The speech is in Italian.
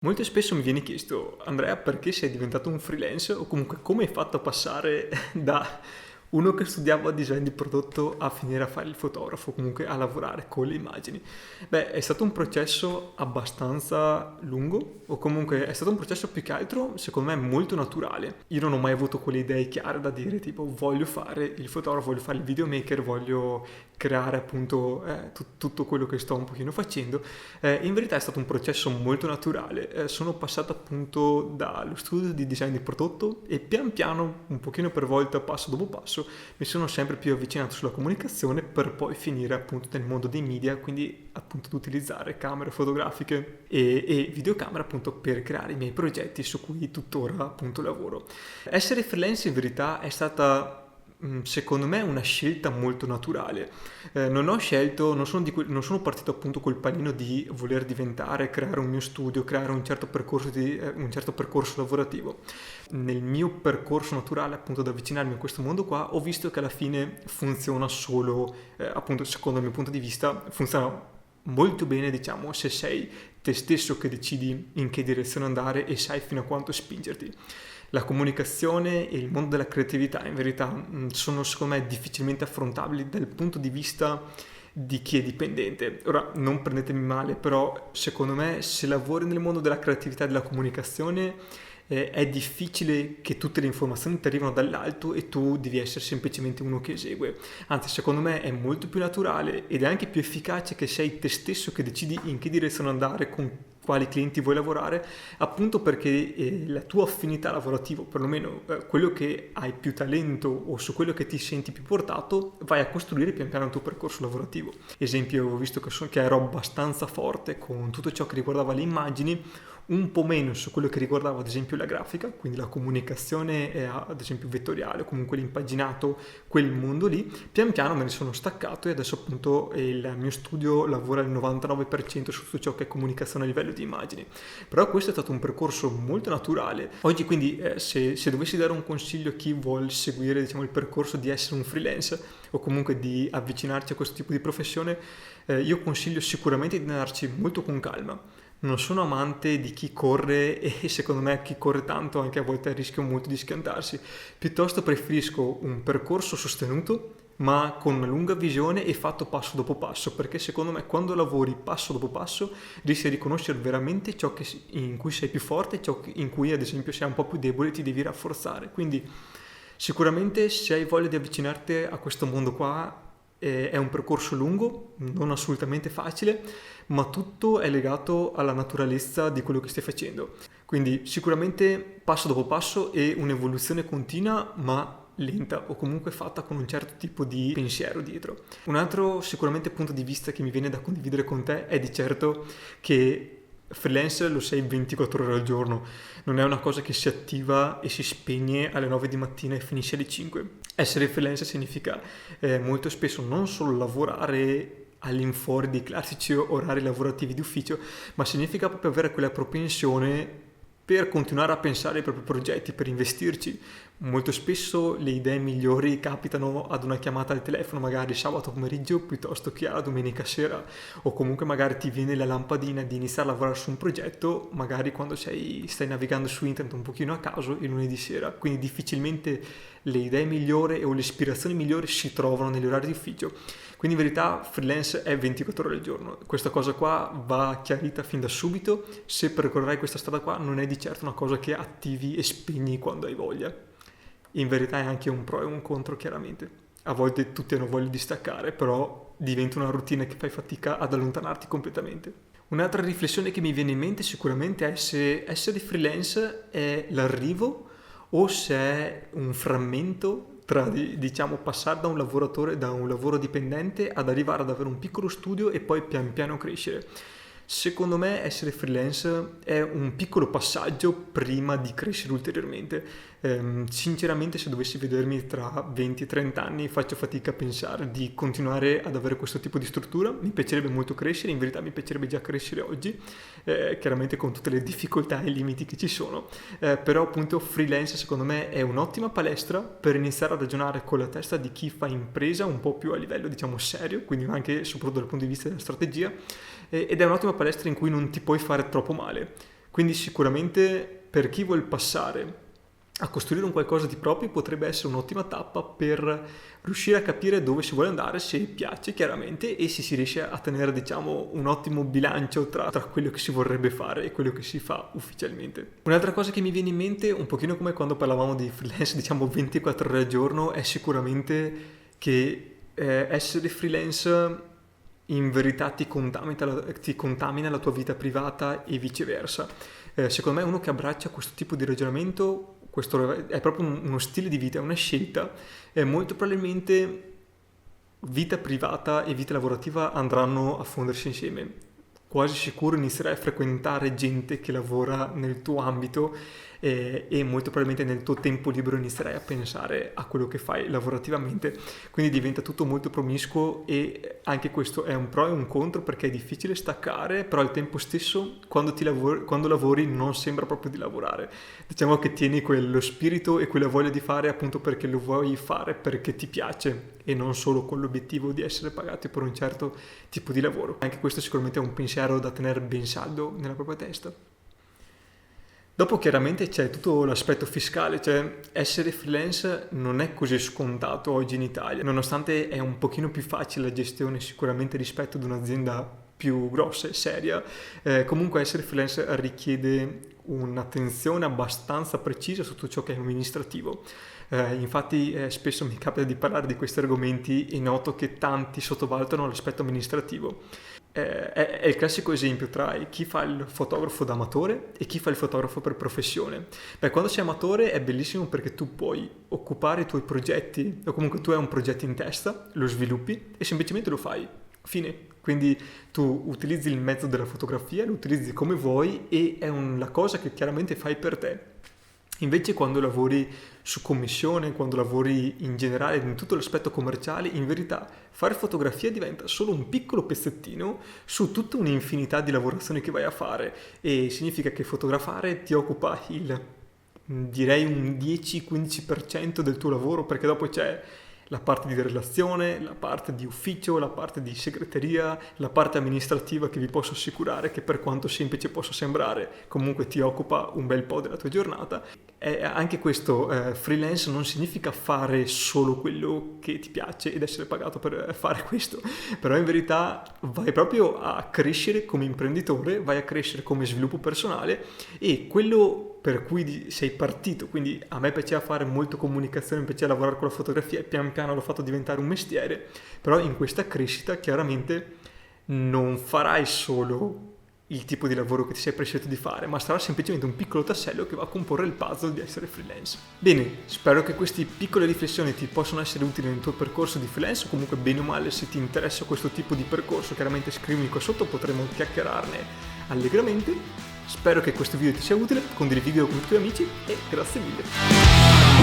Molto spesso mi viene chiesto: "Andrea, perché sei diventato un freelance?" O comunque come hai fatto a passare da uno che studiava design di prodotto a finire a fare il fotografo, comunque a lavorare con le immagini? Beh, è stato un processo abbastanza lungo, o comunque è stato un processo più che altro, secondo me, molto naturale. Io non ho mai avuto quelle idee chiare da dire tipo voglio fare il fotografo, voglio fare il videomaker, voglio creare appunto tutto quello che sto un pochino facendo. In verità è stato un processo molto naturale. Sono passato appunto dallo studio di design di prodotto e pian piano, un pochino per volta, passo dopo passo, mi sono sempre più avvicinato sulla comunicazione per poi finire appunto nel mondo dei media, quindi appunto ad utilizzare camere fotografiche e videocamere appunto per creare i miei progetti su cui tuttora appunto lavoro. Essere freelance in verità è stata secondo me una scelta molto naturale. Non ho scelto, non sono partito appunto col panino di voler diventare, creare un mio studio, creare un certo percorso lavorativo. Nel mio percorso naturale appunto ad avvicinarmi a questo mondo qua ho visto che alla fine funziona solo, appunto secondo il mio punto di vista, funziona molto bene diciamo se sei te stesso che decidi in che direzione andare e sai fino a quanto spingerti. La comunicazione e il mondo della creatività in verità sono secondo me difficilmente affrontabili dal punto di vista di chi è dipendente. Ora, non prendetemi male, però secondo me se lavori nel mondo della creatività e della comunicazione è difficile che tutte le informazioni ti arrivano dall'alto e tu devi essere semplicemente uno che esegue. Anzi, secondo me è molto più naturale ed è anche più efficace che sei te stesso che decidi in che direzione andare, con quali clienti vuoi lavorare, appunto perché la tua affinità lavorativa, perlomeno quello che hai più talento o su quello che ti senti più portato, vai a costruire pian piano il tuo percorso lavorativo. Esempio, ho visto che ero abbastanza forte con tutto ciò che riguardava le immagini, un po' meno su quello che riguardava ad esempio la grafica, quindi la comunicazione ad esempio vettoriale o comunque l'impaginato, quel mondo lì. Pian piano me ne sono staccato e adesso appunto il mio studio lavora al 99% su tutto ciò che è comunicazione a livello di immagini. Però questo è stato un percorso molto naturale. Oggi quindi se dovessi dare un consiglio a chi vuole seguire diciamo il percorso di essere un freelance o comunque di avvicinarci a questo tipo di professione, io consiglio sicuramente di andarci molto con calma. Non sono amante di chi corre e secondo me chi corre tanto anche a volte rischia molto di schiantarsi. Piuttosto preferisco un percorso sostenuto ma con una lunga visione e fatto passo dopo passo, perché secondo me quando lavori passo dopo passo riesci a riconoscere veramente ciò in cui sei più forte e ciò in cui ad esempio sei un po' più debole e ti devi rafforzare. Quindi sicuramente se hai voglia di avvicinarti a questo mondo qua è un percorso lungo, non assolutamente facile, ma tutto è legato alla naturalezza di quello che stai facendo. Quindi sicuramente passo dopo passo e un'evoluzione continua, ma lenta o comunque fatta con un certo tipo di pensiero dietro. Un altro sicuramente punto di vista che mi viene da condividere con te è di certo che freelance lo sei 24 ore al giorno, non è una cosa che si attiva e si spegne alle 9 di mattina e finisce alle 5. Essere freelance significa molto spesso non solo lavorare all'infuori dei classici orari lavorativi di ufficio, ma significa proprio avere quella propensione per continuare a pensare ai propri progetti, per investirci. Molto spesso le idee migliori capitano ad una chiamata al telefono, magari sabato pomeriggio piuttosto che alla domenica sera, o comunque magari ti viene la lampadina di iniziare a lavorare su un progetto, magari quando stai navigando su internet un pochino a caso il lunedì sera. Quindi difficilmente le idee migliori o le ispirazioni migliori si trovano negli orari di ufficio. Quindi in verità freelance è 24 ore al giorno. Questa cosa qua va chiarita fin da subito. Se percorrerai questa strada qua non è di certo una cosa che attivi e spegni quando hai voglia. In verità è anche un pro e un contro chiaramente. A volte tutti hanno voglia di staccare, però diventa una routine che fai fatica ad allontanarti completamente. Un'altra riflessione che mi viene in mente sicuramente è se essere freelance è l'arrivo o se è un frammento tra, diciamo, passare da un lavoro dipendente ad arrivare ad avere un piccolo studio e poi pian piano crescere. Secondo me essere freelance è un piccolo passaggio prima di crescere ulteriormente. Sinceramente se dovessi vedermi tra 20-30 anni faccio fatica a pensare di continuare ad avere questo tipo di struttura. Mi piacerebbe molto crescere, in verità mi piacerebbe già crescere oggi, chiaramente con tutte le difficoltà e i limiti che ci sono, però appunto freelance secondo me è un'ottima palestra per iniziare a ragionare con la testa di chi fa impresa un po' più a livello diciamo serio, quindi anche soprattutto dal punto di vista della strategia, ed è un'ottima palestra in cui non ti puoi fare troppo male. Quindi sicuramente per chi vuol passare a costruire un qualcosa di proprio potrebbe essere un'ottima tappa per riuscire a capire dove si vuole andare, se piace chiaramente, e se si riesce a tenere, diciamo, un ottimo bilancio tra quello che si vorrebbe fare e quello che si fa ufficialmente. Un'altra cosa che mi viene in mente, un pochino come quando parlavamo di freelance, diciamo 24 ore al giorno, è sicuramente che essere freelance in verità ti contamina la tua vita privata e viceversa. Secondo me uno che abbraccia questo tipo di ragionamento, questo è proprio uno stile di vita, è una scelta, molto probabilmente vita privata e vita lavorativa andranno a fondersi insieme. Quasi sicuro inizierai a frequentare gente che lavora nel tuo ambito e molto probabilmente nel tuo tempo libero inizierai a pensare a quello che fai lavorativamente, quindi diventa tutto molto promiscuo e anche questo è un pro e un contro perché è difficile staccare, però al tempo stesso quando lavori non sembra proprio di lavorare, diciamo che tieni quello spirito e quella voglia di fare appunto perché lo vuoi fare, perché ti piace e non solo con l'obiettivo di essere pagati per un certo tipo di lavoro. Anche questo sicuramente è un pensiero da tenere ben saldo nella propria testa. Dopo chiaramente c'è tutto l'aspetto fiscale, cioè essere freelance non è così scontato oggi in Italia, nonostante è un pochino più facile la gestione sicuramente rispetto ad un'azienda più grossa e seria, comunque essere freelance richiede un'attenzione abbastanza precisa su tutto ciò che è amministrativo. Infatti spesso mi capita di parlare di questi argomenti e noto che tanti sottovalutano l'aspetto amministrativo. È il classico esempio tra chi fa il fotografo da amatore e chi fa il fotografo per professione. Quando sei amatore è bellissimo perché tu puoi occupare i tuoi progetti, o comunque tu hai un progetto in testa, lo sviluppi e semplicemente lo fai. Fine. Quindi tu utilizzi il mezzo della fotografia, lo utilizzi come vuoi e è la cosa che chiaramente fai per te. Invece quando lavori su commissione, quando lavori in generale in tutto l'aspetto commerciale, in verità fare fotografia diventa solo un piccolo pezzettino su tutta un'infinità di lavorazioni che vai a fare e significa che fotografare ti occupa direi un 10-15% del tuo lavoro, perché dopo c'è la parte di relazione, la parte di ufficio, la parte di segreteria, la parte amministrativa che vi posso assicurare che per quanto semplice possa sembrare comunque ti occupa un bel po' della tua giornata. E anche questo freelance non significa fare solo quello che ti piace ed essere pagato per fare questo, però in verità vai proprio a crescere come imprenditore, vai a crescere come sviluppo personale e quello per cui sei partito, quindi a me piaceva fare molto comunicazione, mi piaceva lavorare con la fotografia e pian piano l'ho fatto diventare un mestiere, però in questa crescita chiaramente non farai solo il tipo di lavoro che ti sei prescelto di fare, ma sarà semplicemente un piccolo tassello che va a comporre il puzzle di essere freelance. Bene, spero che queste piccole riflessioni ti possano essere utili nel tuo percorso di freelance, o comunque bene o male se ti interessa questo tipo di percorso, chiaramente scrivimi qua sotto, potremo chiacchierarne allegramente. Spero che questo video ti sia utile, condividilo con i tuoi amici e grazie mille.